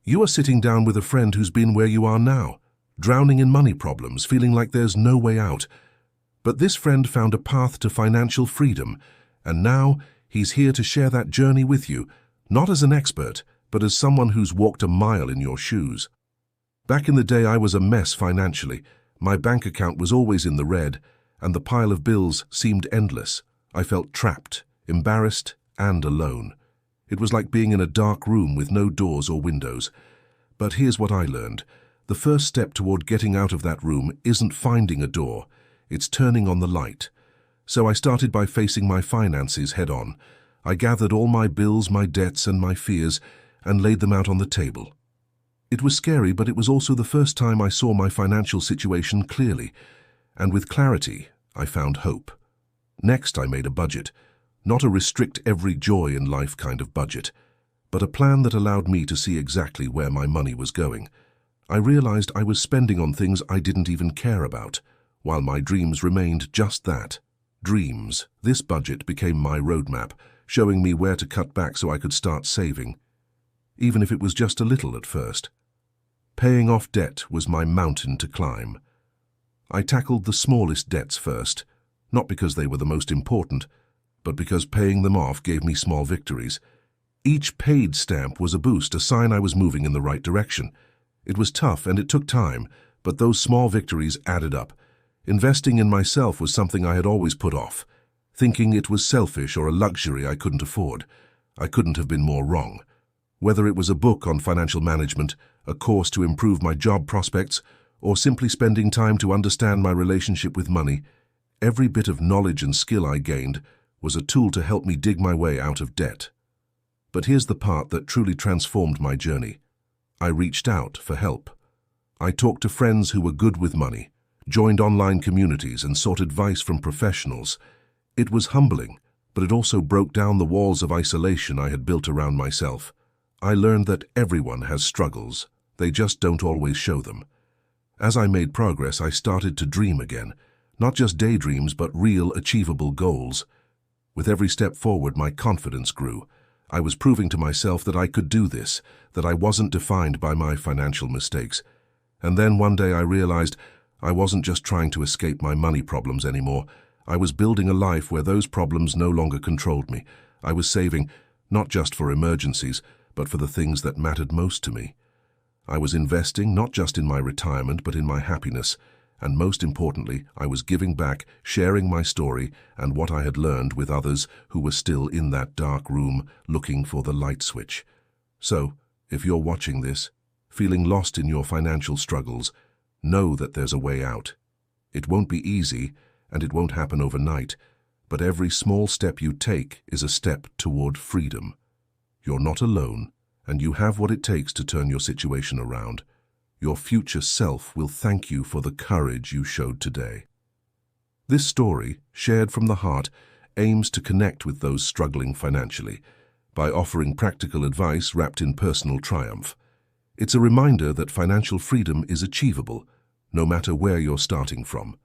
You are sitting down with a friend who's been where you are now, drowning in money problems, feeling like there's no way out. But this friend found a path to financial freedom, and now he's here to share that journey with you, not as an expert, but as someone who's walked a mile in your shoes. Back in the day, I was a mess financially. My bank account was always in the red, and the pile of bills seemed endless. I felt trapped, embarrassed, and alone. It was like being in a dark room with no doors or windows. But here's what I learned. The first step toward getting out of that room isn't finding a door, it's turning on the light. So I started by facing my finances head-on. I gathered all my bills, my debts, and my fears, and laid them out on the table. It was scary, but it was also the first time I saw my financial situation clearly. And with clarity, I found hope. Next, I made a budget. Not a restrict every joy in life kind of budget, but a plan that allowed me to see exactly where my money was going. I realized I was spending on things I didn't even care about, while my dreams remained just that, dreams. This budget became my roadmap, showing me where to cut back so I could start saving, even if it was just a little at first. Paying off debt was my mountain to climb. I tackled the smallest debts first, not because they were the most important, but because paying them off gave me small victories. Each paid stamp was a boost, a sign I was moving in the right direction. It was tough and it took time, but those small victories added up. Investing in myself was something I had always put off, thinking it was selfish or a luxury I couldn't afford. I couldn't have been more wrong. Whether it was a book on financial management, a course to improve my job prospects, or simply spending time to understand my relationship with money, every bit of knowledge and skill I gained was a tool to help me dig my way out of debt. But here's the part that truly transformed my journey. I reached out for help. I talked to friends who were good with money, joined online communities, and sought advice from professionals. It was humbling, but it also broke down the walls of isolation I had built around myself. I learned that everyone has struggles. They just don't always show them. As I made progress, I started to dream again. Not just daydreams, but real, achievable goals. With every step forward, my confidence grew. I was proving to myself that I could do this, that I wasn't defined by my financial mistakes. And then one day I realized I wasn't just trying to escape my money problems anymore. I was building a life where those problems no longer controlled me. I was saving, not just for emergencies, but for the things that mattered most to me. I was investing not just in my retirement, but in my happiness. And most importantly, I was giving back, sharing my story and what I had learned with others who were still in that dark room looking for the light switch. So, if you're watching this, feeling lost in your financial struggles, know that there's a way out. It won't be easy, and it won't happen overnight, but every small step you take is a step toward freedom. You're not alone, and you have what it takes to turn your situation around. Your future self will thank you for the courage you showed today. This story, shared from the heart, aims to connect with those struggling financially by offering practical advice wrapped in personal triumph. It's a reminder that financial freedom is achievable, no matter where you're starting from.